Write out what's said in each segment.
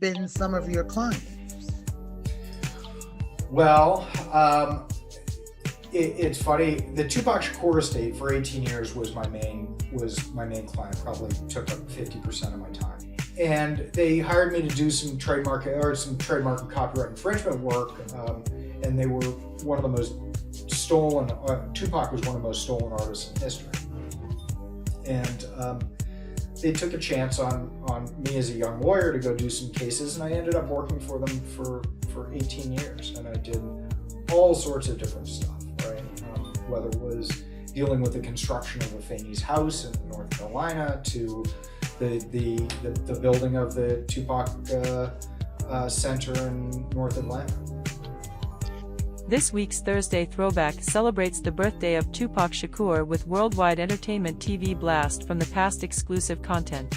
been some of your clients? Well, it's funny. The Tupac Shakur Estate for 18 years was my main client. Probably took up 50% of my time. And they hired me to do some trademark and copyright infringement work. And they were one of the most stolen. Tupac was one of the most stolen artists in history. And they took a chance on me as a young lawyer to go do some cases, and I ended up working for them for 18 years. And I did all sorts of different stuff, right? Whether it was dealing with the construction of a Fanny's house in North Carolina to the building of the Tupac Center in North Atlanta. This week's Thursday Throwback celebrates the birthday of Tupac Shakur with worldwide entertainment TV blast from the past exclusive content.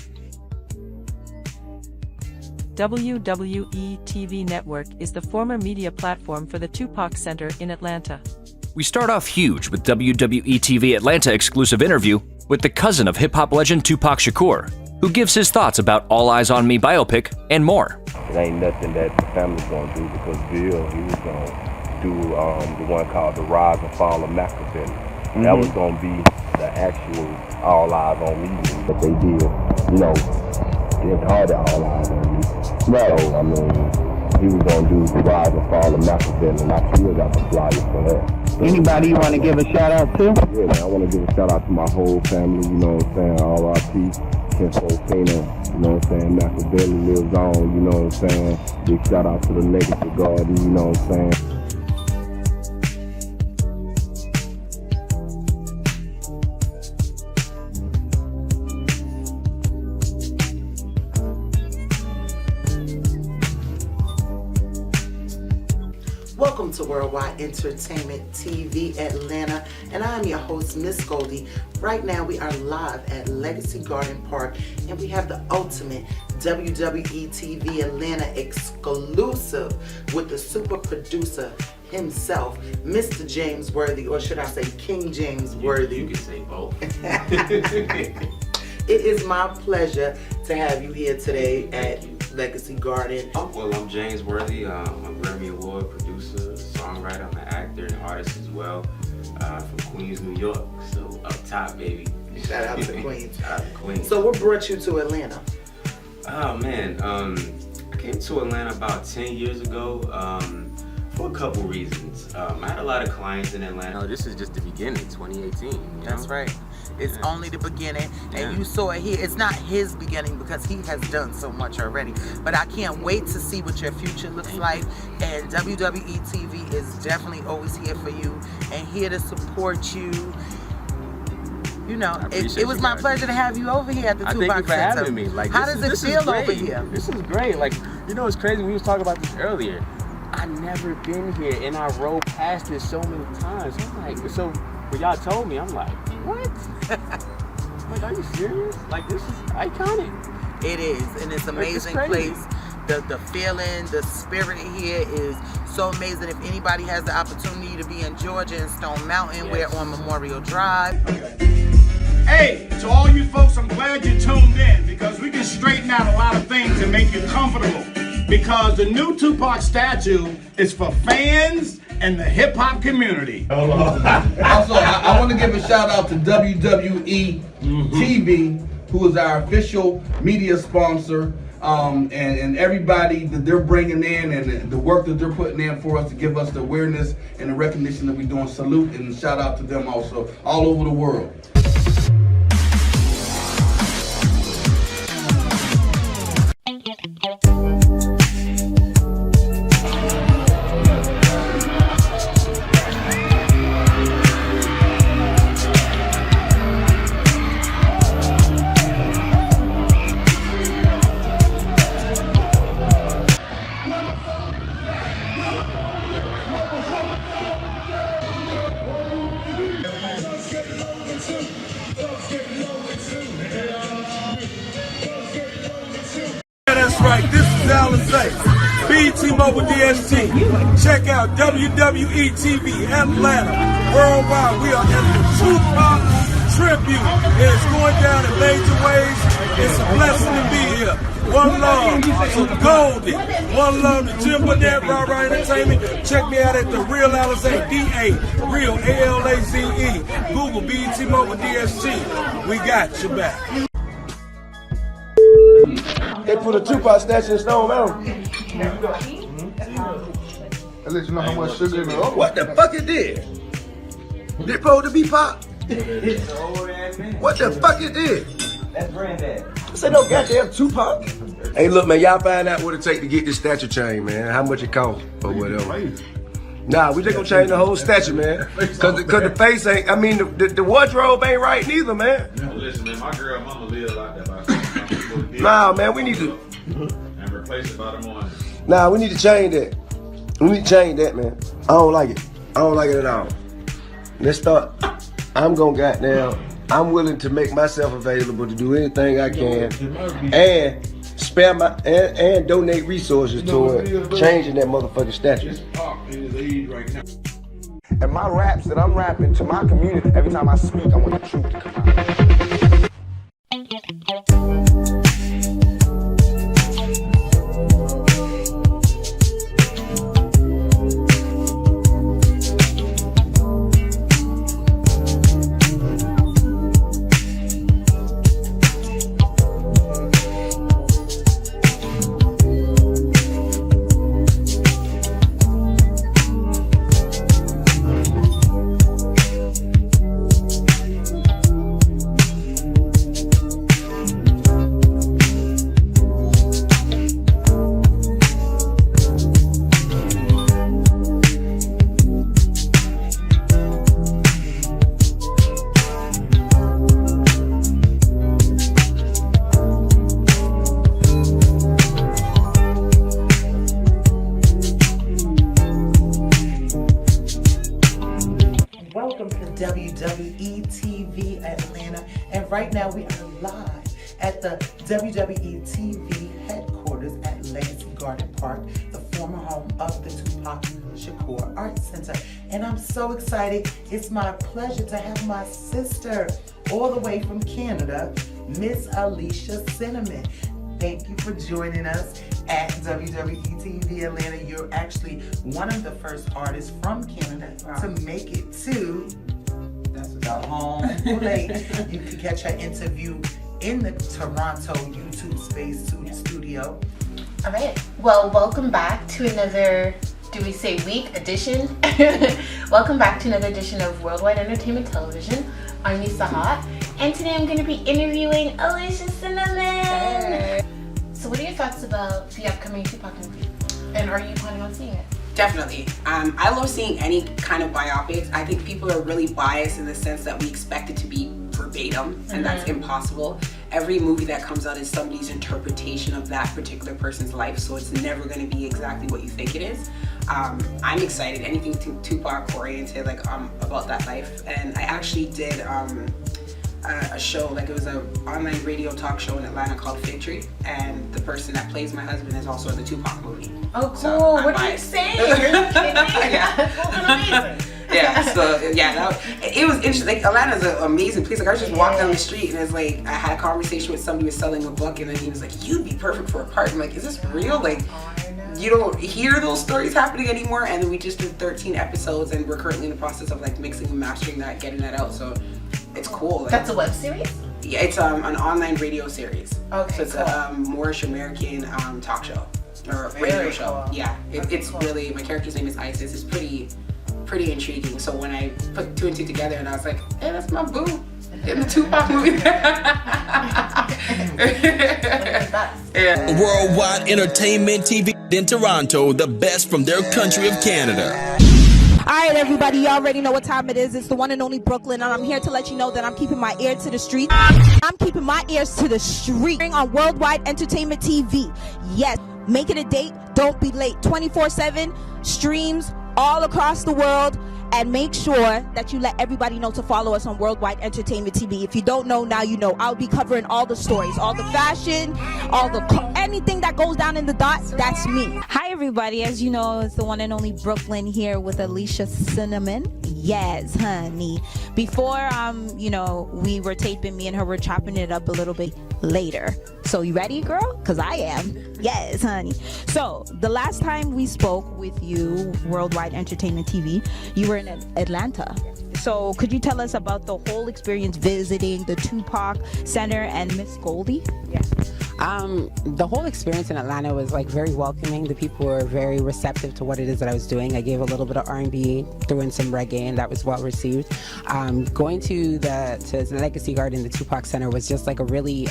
WWE TV Network is the former media platform for the Tupac Center in Atlanta. We start off huge with WWE TV Atlanta exclusive interview with the cousin of hip-hop legend Tupac Shakur, who gives his thoughts about All Eyez On Me biopic and more. It ain't nothing that the family's gonna do because Bill, he was gonna do the one called The Rise and Fall of Machiavelli. Mm-hmm. That was gonna be the actual All Eyez On Me movie. But they did, they called it All Eyez On Me. Right. So, I mean, he was gonna do The Rise and Fall of Machiavelli, and I still got the flyers for that. So, anybody you want to give a shout out to? Yeah, man, I want to give a shout out to my whole family, you know what I'm saying, R.I.P. Tina, you know what I'm saying, Machiavelli lives on, you know what I'm saying. Big shout out to the Legacy Garden, you know what I'm saying. Welcome to Worldwide Entertainment TV Atlanta, and I'm your host, Miss Goldie. Right now we are live at Legacy Garden Park, and we have the ultimate WWE TV Atlanta exclusive with the super producer himself, Mr. James Worthy, or should I say King James Worthy? You can say both. It is my pleasure to have you here today at Legacy Garden. Well, I'm James Worthy. I'm a Grammy Award producer, songwriter. I'm an actor and artist as well, from Queens, New York. So up top, baby. Shout out to Queens. Shout out to Queens. So what brought you to Atlanta? Oh man, I came to Atlanta about 10 years ago for a couple reasons. I had a lot of clients in Atlanta. This is just the beginning, 2018. That's right. It's only the beginning, and you saw it here. It's not his beginning because he has done so much already, but I can't wait to see what your future looks like, and WWE TV is definitely always here for you and here to support you. You know, it was my pleasure to have you over here at the Tupac Center. Thank you for having me. Like, how does it feel over here? This is great. Like, you know, it's crazy. We was talking about this earlier. I never been here, and I rode past this so many times. I'm like, so when y'all told me, I'm like, what? Like, are you serious? Like, this is iconic. It is, and it's an amazing place. The feeling, the spirit here is so amazing. If anybody has the opportunity to be in Georgia and Stone Mountain, we're on Memorial Drive. Hey, to all you folks, I'm glad you tuned in because we can straighten out a lot of things and make you comfortable. Because the new Tupac statue is for fans and the hip-hop community. Also, I want to give a shout out to WWE TV, who is our official media sponsor, and everybody that they're bringing in and the work that they're putting in for us to give us the awareness and the recognition that we're doing. Salute and shout out to them also, all over the world. That's right, this is Alicia, BET Mobile DST. Check out WWE TV Atlanta. Worldwide, we are in the Tupac tribute. It's going down in major ways. It's a blessing to be here. One love to Goldie. One love to Jim Burnett, Raw Entertainment. Check me out at the Real Alize, D-A, Real A-L-A-Z-E. Google BET Mobile DSG. We got your back. They put a Tupac statue in Stone Mountain. That let you know how much sugar in the oil. What the fuck it did? It supposed to be pop? What the fuck it did? That's granddad. This ain't no goddamn Tupac. Hey, look, man, y'all find out what it take to get this statue changed, man. How much it costs or whatever. Nah, we just gonna change the whole statue, man. Cause the face ain't, I mean, the wardrobe ain't right neither, man. Listen, man, my girl mama live like that. Nah, man, we need to. And replace it by the morning. Nah, we need to change that. We need to change that, man. I don't like it. I don't like it at all. Let's start. I'm willing to make myself available to do anything I can and spare and donate resources toward changing that motherfucking statue. And my raps that I'm rapping to my community, every time I speak, I want the truth to come out. Welcome to WWE TV Atlanta, and right now we are live at the WWE TV headquarters at Legacy Garden Park, the former home of the Tupac Shakur Art Center. And I'm so excited. It's my pleasure to have my sister all the way from Canada, Miss Alicia Cinnamon. Thank you for joining us at WWE TV Atlanta. You're actually one of the first artists from Canada to make it to the home plate. You can catch her interview in the Toronto YouTube Space studio. All right. Well, welcome back to another, do we say week edition? Welcome back to another edition of Worldwide Entertainment Television. I'm Lisa Hot, and today I'm going to be interviewing Alicia Cinnamon. Hey. So what are your thoughts about the upcoming Tupac movie? And are you planning on seeing it? Definitely. I love seeing any kind of biopics. I think people are really biased in the sense that we expect it to be verbatim, and that's impossible. Every movie that comes out is somebody's interpretation of that particular person's life, so it's never going to be exactly what you think it is. I'm excited. Anything Tupac oriented, like about that life. And I actually did a show, like it was an online radio talk show in Atlanta called Fig Tree, and the person that plays my husband is also in the Tupac movie. Oh, cool. So what are you saying? Are you kidding me? Yeah. Yeah, so yeah, it was interesting. Like Atlanta's an amazing place. Like I was just walking down the street and it's like I had a conversation with somebody who was selling a book, and then he was like, "You'd be perfect for a part." I'm like, "Is this real?" Like, you don't hear those stories happening anymore. And then we just did 13 episodes, and we're currently in the process of like mixing and mastering that, getting that out. So it's cool. Like, that's a web series? Yeah, it's an online radio series. Okay, so it's cool. a Moorish American talk show or radio show. Cool. Yeah, it's cool. Really, my character's name is Eyez. It's pretty intriguing. So when I put two and two together, and I was like, "Hey, that's my boo in the Tupac movie." Yeah. Worldwide Entertainment TV in Toronto, the best from their country of Canada. Alright everybody, you already know what time it is. It's the one and only Brooklyn, and I'm here to let you know that I'm keeping my ear to the street. I'm keeping my ears to the street on Worldwide Entertainment TV. Yes, make it a date, don't be late. 24/7 streams all across the world, and make sure that you let everybody know to follow us on Worldwide Entertainment TV. If you don't know, now you know. I'll be covering all the stories, all the fashion, all the anything that goes down in the dots, that's me. Hi everybody, as you know, it's the one and only Brooklyn here with Alicia Cinnamon. Yes, honey. Before we were taping, me and her were chopping it up a little bit later. So you ready, girl? Because I am. Yes, honey. So the last time we spoke with you, Worldwide Entertainment TV, you were in Atlanta. So could you tell us about the whole experience visiting the Tupac Center and Miss Goldie? Yeah. The whole experience in Atlanta was like very welcoming. The people were very receptive to what it is that I was doing. I gave a little bit of R&B, threw in some reggae, and that was well received. Going to the Legacy Garden, the Tupac Center, was just like a really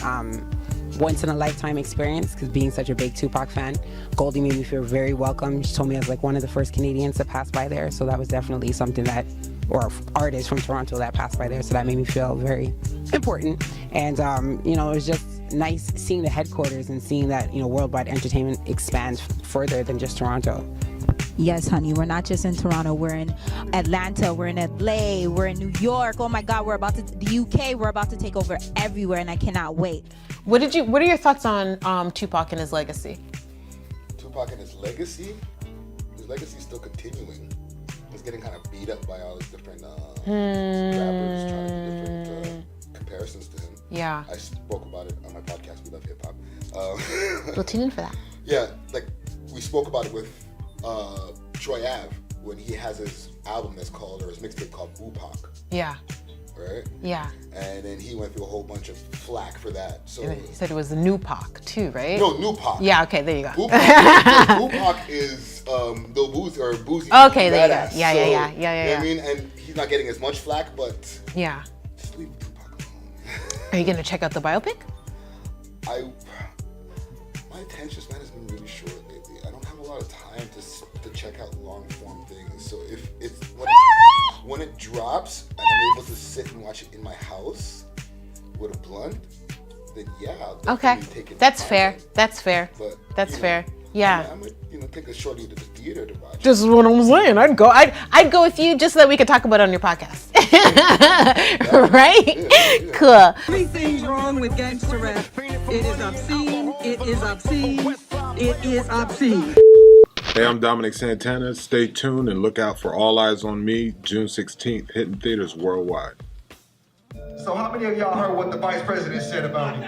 once in a lifetime experience, because being such a big Tupac fan, Goldie made me feel very welcome. She told me I was like one of the first Canadians to pass by there, so that was definitely something that, or artists from Toronto that passed by there, so that made me feel very important. And it was just nice seeing the headquarters and seeing that Worldwide Entertainment expands further than just Toronto. Yes, honey, we're not just in Toronto, we're in Atlanta, we're in LA, we're in New York. Oh my God, the UK, we're about to take over everywhere, and I cannot wait. What are your thoughts on Tupac and his legacy? Tupac and his legacy? His legacy's still continuing. He's getting kind of beat up by all these different rappers trying to do different comparisons to him. Yeah. I spoke about it on my podcast, We Love Hip Hop. We'll tune in for that. Yeah, like we spoke about it with Troy Ave when he has his album that's called, or his mixtape called Tupac. Yeah. Right? Yeah. And then he went through a whole bunch of flack for that. So he said it was the new Pac too, right? No, new Pac. Yeah, okay, there you go. Tupac is Lil Boozy or Boozy. Okay, there you go. Yeah. You know what I mean? And he's not getting as much flack, but yeah. Just leave Tupac alone. Are you gonna check out the biopic? My attention span has been really short lately. I don't have a lot of time to check out long form things. So if it's when it drops and I'm able to sit and watch it in my house with a blunt, then yeah, I'll definitely take it. That's fair. That's fair. But, that's fair. Yeah. I'm gonna take a shorty to the theater to watch. This is what I'm saying. I'd go with you just so that we could talk about it on your podcast. Right? Yeah. Cool. Three things wrong with gangster rap. It is obscene. It is obscene. It is obscene. Hey, I'm Dominic Santana. Stay tuned and look out for All Eyez On Me, June 16th, hitting theaters worldwide. So how many of y'all heard what the vice president said about me?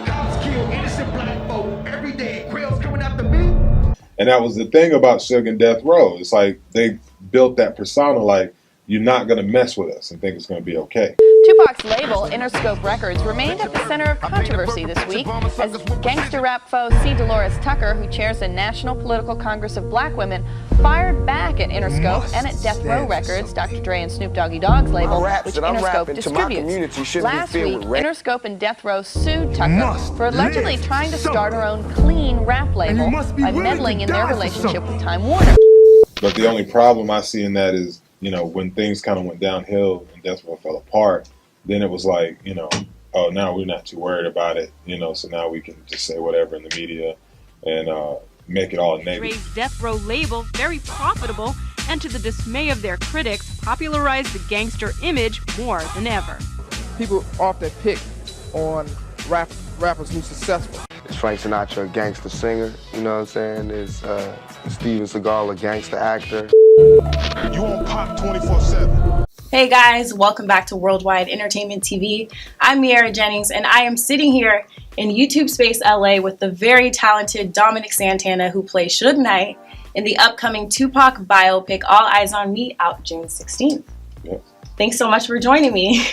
Cops kill innocent black folk every day. Quail's coming after me. And that was the thing about Suge and Death Row. It's like they built that persona like, you're not going to mess with us and think it's going to be okay. Tupac's label, Interscope Records, remained at the center of controversy this week as gangster rap foe C. Dolores Tucker, who chairs the National Political Congress of Black Women, fired back at Interscope and at Death Row Records, Dr. Dre and Snoop Doggy Dogg's label, which Interscope distributes. Last week, Interscope and Death Row sued Tucker for allegedly trying to start her own clean rap label by meddling in their relationship with Time Warner. But the only problem I see in that is, when things kind of went downhill and Death Row fell apart, then it was like, oh, now we're not too worried about it, so now we can just say whatever in the media and make it all negative. Dre's Death Row label, very profitable, and to the dismay of their critics, popularized the gangster image more than ever. People often pick on rappers who's successful. Is Frank Sinatra a gangster singer? You know what I'm saying? Is Steven Seagal a gangster actor? You on Pop 24/7. Hey guys, welcome back to Worldwide Entertainment TV. I'm Miara Jennings, and I am sitting here in YouTube Space LA with the very talented Dominic Santana, who plays Suge Knight in the upcoming Tupac biopic All Eyez On Me, out June 16th. Yes. Thanks so much for joining me.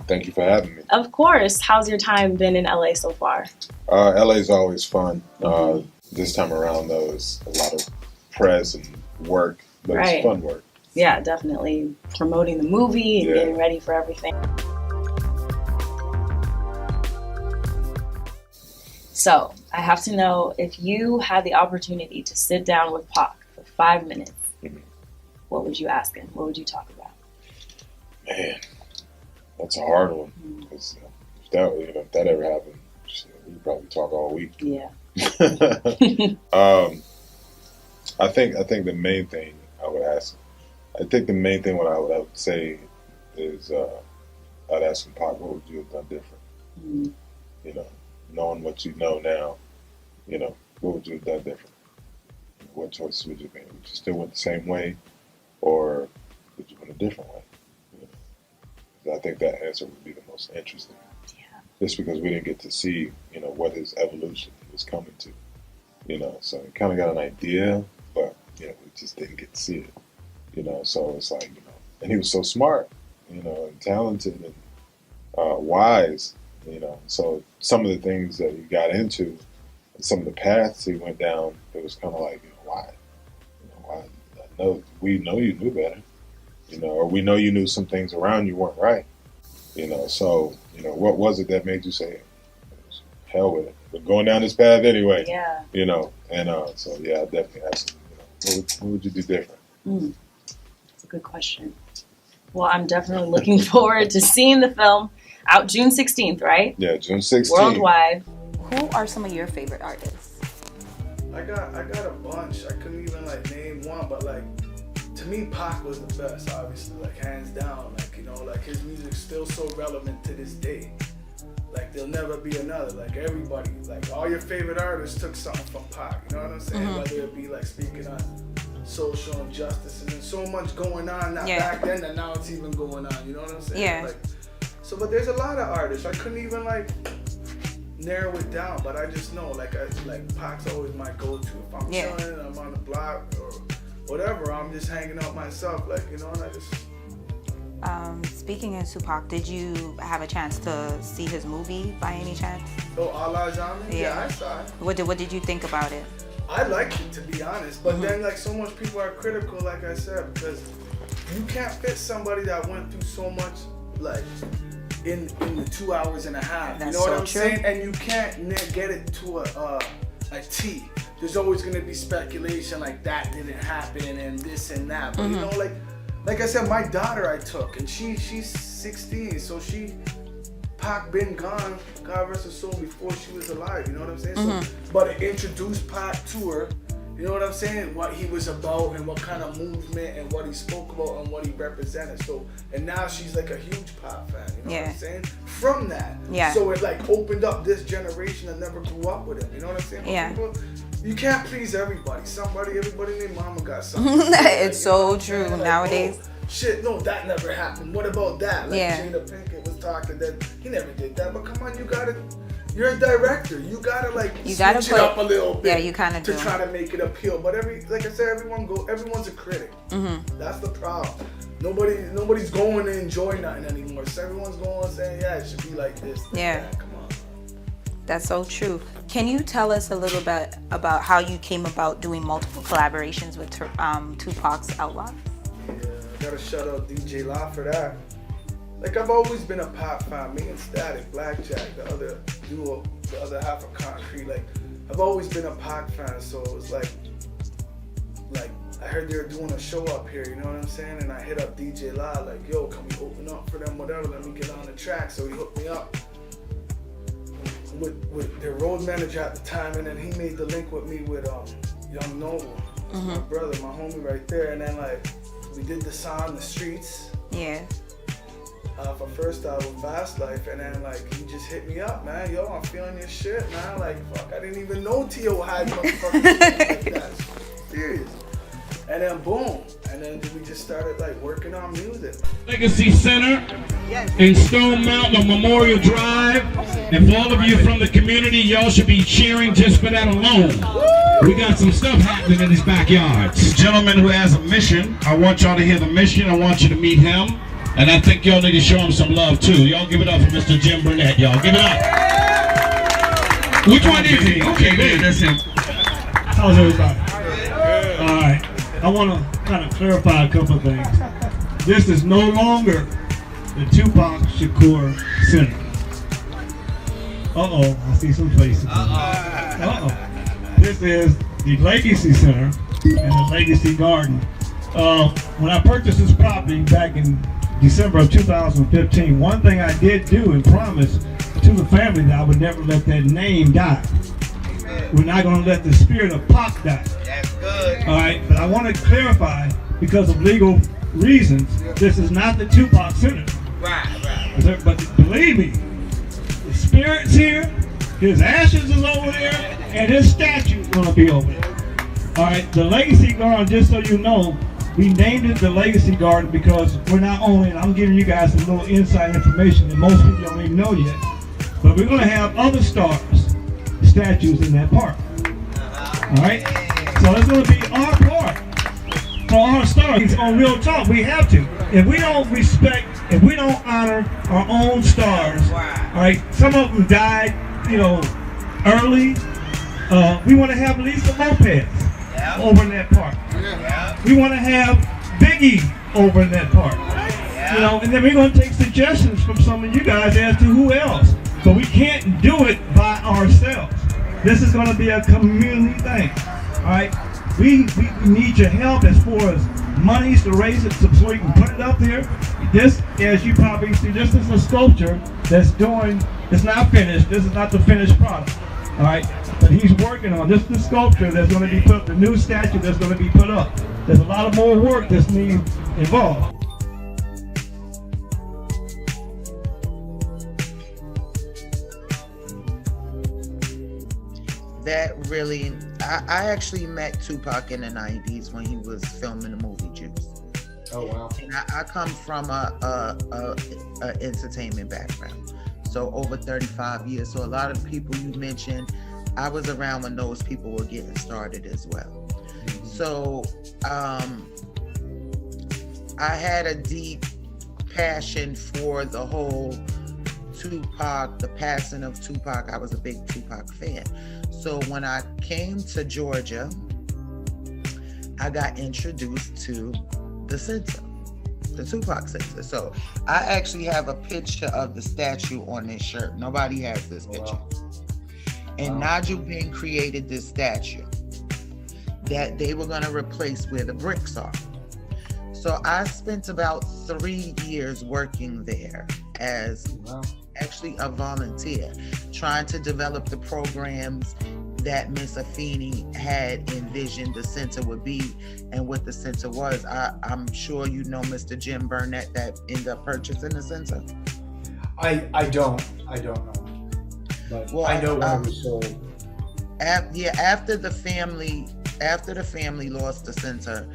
Thank you for having me. Of course. How's your time been in LA so far? LA's always fun. This time around, though, it's a lot of press and work, but Right. It's fun work. Yeah, definitely promoting the movie and getting ready for everything. So, I have to know, if you had the opportunity to sit down with Pac for 5 minutes, what would you ask him? What would you talk about? Man, that's a hard one. Because if that ever happened, we'd probably talk all week. Yeah. I think the main thing I would ask, what I would say is, I'd ask him, Pac, what would you have done different? Knowing what you know now, what would you have done different? What choices would you make? Would you still went the same way, or did you win a different way? I think that answer would be the most interesting. Yeah. Just because we didn't get to see, what his evolution was coming to, so we kind of got an idea, but, we just didn't get to see it, so it's like, and he was so smart, and talented and wise, so some of the things that he got into and some of the paths he went down, it was kind of like, why? Why? We know you knew better. Or we know you knew some things around you weren't right, so, what was it that made you say, hell with it, we're going down this path anyway, so yeah, I definitely asked him, what would you do different? That's a good question. Well, I'm definitely looking forward to seeing the film out June 16th, right? Yeah, June 16th. Worldwide. Who are some of your favorite artists? I got a bunch. I couldn't even name one, but to me, Pac was the best, obviously, hands down. His music's still so relevant to this day. There'll never be another. Everybody, all your favorite artists took something from Pac. You know what I'm saying? Mm-hmm. Whether it be speaking on social injustice, and there's so much going on now back then that now it's even going on. You know what I'm saying? Yeah. But there's a lot of artists. I couldn't even narrow it down, but I just know Pac's always my go-to. If I'm chilling, I'm on the block or whatever, I'm just hanging out myself, and I just. Speaking of Tupac, did you have a chance to see his movie by any chance? Oh, Eyez On Me? Yeah, I saw it. What did you think about it? I liked it, to be honest, but then so much people are critical, like I said, because you can't fit somebody that went through so much, in the 2 hours and a half. That's you know what I'm true. saying? And you can't get it to a T. There's always gonna be speculation that didn't happen and this and that. But like I said, my daughter I took, and she's 16, so Pac been gone, God rest her soul, before she was alive. You know what I'm saying? So, but it introduced Pac to her. You know what I'm saying? What he was about and what kind of movement and what he spoke about and what he represented. So, and now she's a huge Pac fan. You know what I'm saying? From that. Yeah. So it opened up this generation that never grew up with him. You know what I'm saying? Yeah. People, you can't please everybody. Everybody named mama got something. It's so true nowadays. Oh, shit, no, that never happened. What about that? Jada Pinkett was talking that he never did that. But come on, you're a director. You gotta switch it up a little bit. Yeah, you kind of to try to make it appeal. But like I said, everyone's a critic. That's the problem. Nobody's going to enjoy nothing anymore. So everyone's going saying, yeah, it should be like this. Yeah. That. Come on. That's so true. Can you tell us a little bit about how you came about doing multiple collaborations with Tupac's Outlawz? Yeah, I gotta shout out DJ La for that. I've always been a Pac fan. Me and Static, Blackjack, the other duo, the other half of Concrete. I've always been a Pac fan, so it's I heard they were doing a show up here, you know what I'm saying? And I hit up DJ La, yo, can we open up for them, whatever, let me get on the track. So he hooked me up with their road manager at the time, and then he made the link with me with Young Noble, my brother, my homie right there. And then we did the song The Streets. Yeah. For first album, Fast Life, and then he just hit me up, man. Yo, I'm feeling your shit, man. Fuck, I didn't even know T.O. had motherfucking shit like that. Serious. And then boom, and then we just started working on music. Legacy Center in Stone Mountain on Memorial Drive. And for all of you from the community, y'all should be cheering just for that alone. We got some stuff happening in his backyard. This gentleman who has a mission. I want y'all to hear the mission. I want you to meet him. And I think y'all need to show him some love too. Y'all give it up for Mr. Jim Burnett, y'all. Give it up. Which one is he? Okay, there, that's him. How's everybody? All right. I want to kind of clarify a couple of things. This is no longer the Tupac Shakur Center. Uh-oh, I see some faces. Uh-oh. This is the Legacy Center and the Legacy Garden. When I purchased this property back in December of 2015, one thing I did do and promise to the family that I would never let that name die. We're not going to let the spirit of Pac die. That's good. All right, but I want to clarify, because of legal reasons, this is not the Tupac Center. Right. But believe me, the spirit's here, his ashes is over there, and his statue's going to be over there. All right, the Legacy Garden, just so you know, We named it the Legacy Garden because we're not only, and I'm giving you guys a little inside information that most people don't even know yet, but we're going to have other stars, statues in that park. All right? So it's going to be our park for our stars. On Real Talk, we have to. If we don't respect, if we don't honor our own stars, all right, some of them died, early. We want to have Lisa Lopez over in that park. We want to have Biggie over in that park. And then we're going to take suggestions from some of you guys as to who else. But we can't do it by ourselves. This is going to be a community thing. All right? We need your help as far as monies to raise it so we can put it up there. This, as you probably see, this is a sculpture that's it's not finished. This is not the finished product. All right? But he's working on this. The sculpture that's going to be put up, the new statue that's going to be put up. There's a lot of more work that's needs involved. That really, I actually met Tupac in the 90s when he was filming the movie Deuce. Oh wow! And I come from a entertainment background, so over 35 years. So a lot of people you mentioned, I was around when those people were getting started as well. So I had a deep passion for the whole Tupac, the passing of Tupac. I was a big Tupac fan. So when I came to Georgia, I got introduced to the center, the Tupac Center. So I actually have a picture of the statue on this shirt. Nobody has this picture. And Nigel Benn created this statue that they were going to replace where the bricks are. So I spent about 3 years working there as actually a volunteer, trying to develop the programs that Miss Afeni had envisioned the center would be and what the center was. I'm sure you know Mr. Jim Burnett that ended up purchasing the center. I don't know. But well, I know when it was sold. After the family lost the center,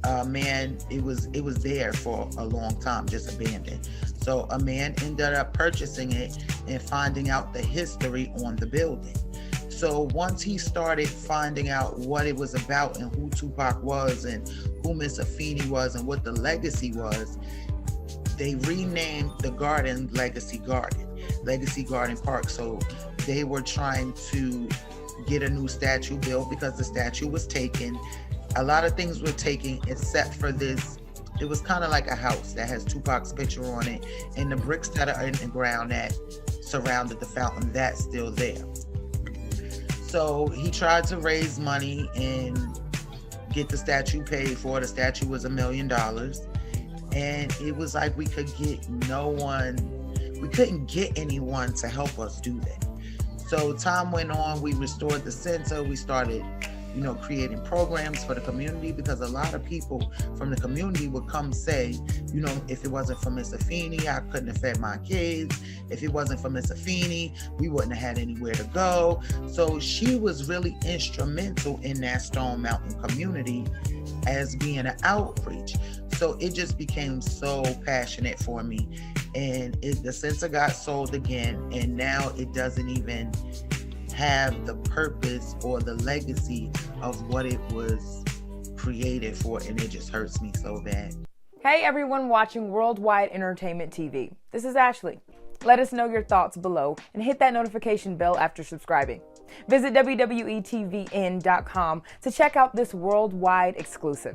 it was there for a long time, just abandoned. So a man ended up purchasing it and finding out the history on the building. So once he started finding out what it was about and who Tupac was and who Miss Afeni was and what the legacy was, they renamed the garden Legacy Garden Park. So they were trying to get a new statue built because the statue was taken. A lot of things were taken except for this. It was kind of like a house that has Tupac's picture on it, and the bricks that are in the ground that surrounded the fountain, that's still there. So he tried to raise money and get the statue paid for. The statue was $1 million. And it was like we couldn't get anyone to help us do that. So time went on, we restored the center, we started creating programs for the community, because a lot of people from the community would come say, if it wasn't for Miss Afeni, I couldn't have fed my kids. If it wasn't for Miss Afeni, we wouldn't have had anywhere to go. So she was really instrumental in that Stone Mountain community as being an outreach. So it just became so passionate for me. And the center got sold again, and now it doesn't even have the purpose or the legacy of what it was created for, and it just hurts me so bad. Hey everyone watching Worldwide Entertainment TV. This is Ashley. Let us know your thoughts below and hit that notification bell after subscribing. Visit WWETVN.com to check out this worldwide exclusive.